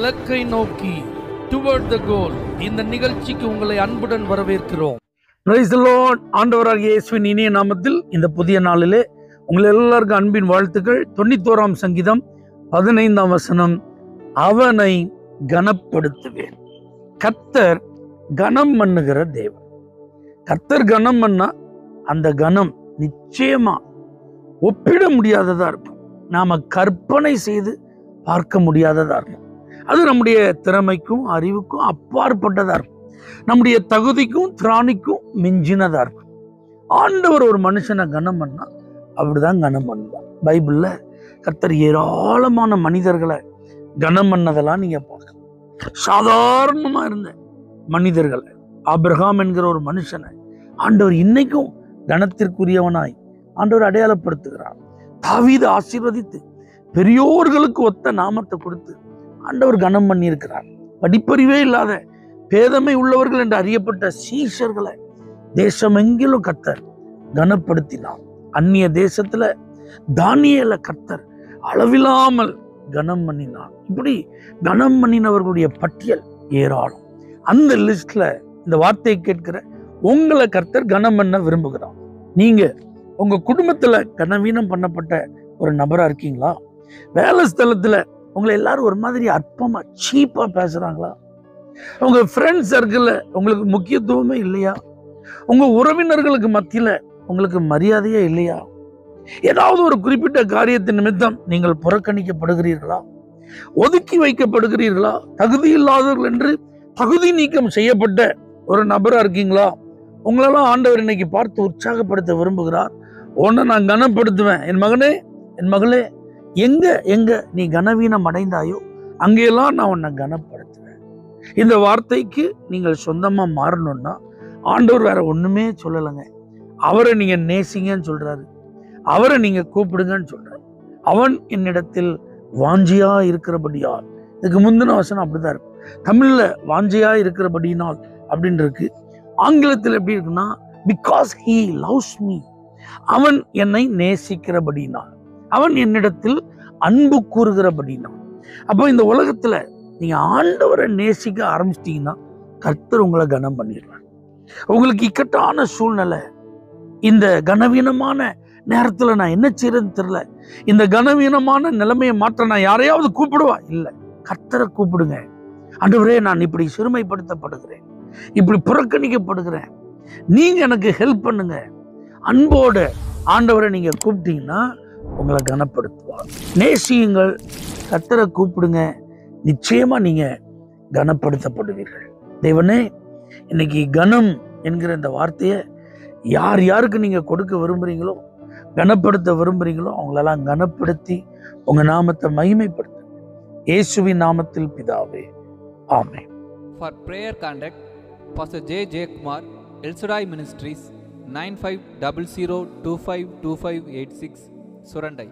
இலக்கை நோக்கி டுவர்ட் த கோல் இந்த நிகழ்ச்சிக்கு உங்களை அன்புடன் வரவேற்கிறோம். Praise the Lord. ஆண்டவராகிய இயேசுவின் இனிய நாமத்தில் இந்த புதிய நாளிலே உங்கள் எல்லாருக்கும் அன்பின் வாழ்த்துக்கள். 91ஆம் சங்கீதம் 15ஆம் வசனம், அவனை கனப்படுத்துவேன். கர்த்தர் கனம் பண்ணுகிற தேவன். கர்த்தர் கனம் பண்ணா அந்த கனம் நிச்சயமா ஒப்பிட முடியாததா இருக்கும். நாம கற்பனை செய்து பார்க்க முடியாததா இருக்கும். அது நம்முடைய திறமைக்கும் அறிவுக்கும் அப்பாற்பட்டதா இருக்கும். நம்முடைய தகுதிக்கும் திராணிக்கும் மிஞ்சினதா இருக்கும். ஆண்டவர் ஒரு மனுஷனை கனம் பண்ணா அப்படிதான் கனம் பண்ணுவார். பைபிள்ல கர்த்தர் ஏராளமான மனிதர்களை கனம் பண்ணதெல்லாம் நீங்க பார்க்கலாம். சாதாரணமா இருந்த மனிதர்களை, ஆபிரகாம் என்கிற ஒரு மனுஷனை ஆண்டவர் இன்னைக்கும் கனத்திற்குரியவனாய் ஆண்டவர் அடையாளப்படுத்துகிறார். தாவீதை ஆசீர்வதித்து பெரியோர்களுக்கு ஒத்த நாமத்தை கொடுத்து ஆண்டவர் கனம் பண்ணி இருக்கிறார். படிப்பறிவே இல்லாத பேதமை உள்ளவர்கள் என்று அறியப்பட்ட சீஷர்களை தேசமெங்கிலும் கர்த்தர் கனப்படுத்தினார். அந்நிய தேசத்துல தானியேலை கர்த்தர் அளவில்லாமல் கனம் பண்ணினார். இப்படி கனம் பண்ணினவர்களுடைய பட்டியல் ஏராளம். அந்த லிஸ்ட்ல இந்த வார்த்தையை கேட்கிற உங்களை கர்த்தர் கனம் பண்ண விரும்புகிறார். நீங்க உங்க குடும்பத்துல கனவீனம் பண்ணப்பட்ட ஒரு நபரா இருக்கீங்களா? வேலை ஸ்தலத்துல உங்களை எல்லாரும் ஒரு மாதிரி அற்பமா சீப்பா பேசுறாங்களா? உங்க ஃப்ரெண்ட்ஸ் சர்க்கிள்ல உங்களுக்கு முக்கியத்துவமே இல்லையா? உங்க உறவினர்களுக்கு மத்தியில உங்களுக்கு மரியாதையே இல்லையா? ஏதாவது ஒரு குறிப்பிட்ட காரியத்தின் நிமித்தம் நீங்கள் புறக்கணிக்கப்படுகிறீர்களா? ஒதுக்கி வைக்கப்படுகிறீர்களா? தகுதி இல்லாதவர்கள் என்று தகுதி நீக்கம் செய்யப்பட்ட ஒரு நபரா இருக்கீங்களா? உங்களெல்லாம் ஆண்டவர் இன்னைக்கு பார்த்து உற்சாகப்படுத்த விரும்புகிறார். உன்னை நான் கனப்படுத்துவேன். என் மகனே, என் மகளே, எங்க எங்க நீ கனவீனம் அடைந்தாயோ அங்கெல்லாம் நான் உன்னை கனப்படுத்துவேன். இந்த வார்த்தைக்கு நீங்கள் சொந்தமா மாறணும்னா ஆண்டவர் வேற ஒண்ணுமே சொல்லலைங்க. அவரை நீங்க நேசிங்கன்னு சொல்றாரு. அவரை நீங்க கூப்பிடுங்கன்னு சொல்றாரு. அவன் என்னிடத்தில் வாஞ்சியா இருக்கிறபடியால். இதுக்கு முந்தின வசனம் அப்படிதான் இருக்கு. தமிழ்ல வாஞ்சியா இருக்கிறபடினால் அப்படின்னு இருக்கு. ஆங்கிலத்தில் எப்படி இருக்குன்னா, பிகாஸ் he loves me, அவன் என்னை நேசிக்கிறபடினால், அவன் என்னிடத்தில் அன்பு கூறுகிறபடினால். அப்போ இந்த உலகத்துல நீங்க ஆண்டவரை நேசிக்க ஆரம்பிச்சிட்டீங்கன்னா கர்த்தர் உங்களை கனம் பண்ணிடுவார். உங்களுக்கு இக்கட்டான சூழ்நிலை, இந்த கனவீனமான நேரத்துல நான் என்ன செய்யறதுன்னு தெரியல, இந்த கனவீனமான நிலைமையை மாற்ற நான் யாரையாவது கூப்பிடுவா? இல்லை, கர்த்தரை கூப்பிடுங்க. ஆண்டவரே, நான் இப்படி சிறுமைப்படுத்தப்படுகிறேன், இப்படி புறக்கணிக்கப்படுகிறேன், நீங்க எனக்கு ஹெல்ப் பண்ணுங்க. அன்போட ஆண்டவரை நீங்க கூப்பிட்டீங்கன்னா உங்களை கனப்படுத்துவார். நேசியுங்கள், கர்த்தரை கூப்பிடுங்க, நிச்சயமா நீங்க கனப்படுத்தப்படுவீர்கள். தேவனே, இன்னைக்கு கனம் என்கிற இந்த வார்த்தையை யார் யாருக்கு நீங்க கொடுக்க விரும்புறீங்களோ, கனப்படுத்த விரும்புறீங்களோ அவங்களெல்லாம் கனப்படுத்தி உங்க நாமத்தை மகிமைப்படுத்துங்க. இயேசுவின் நாமத்தில் பிதாவே, ஆமென். For prayer contact, Pastor J. J. Kumar, El Shaddai Ministries, 9500252586, Surandai.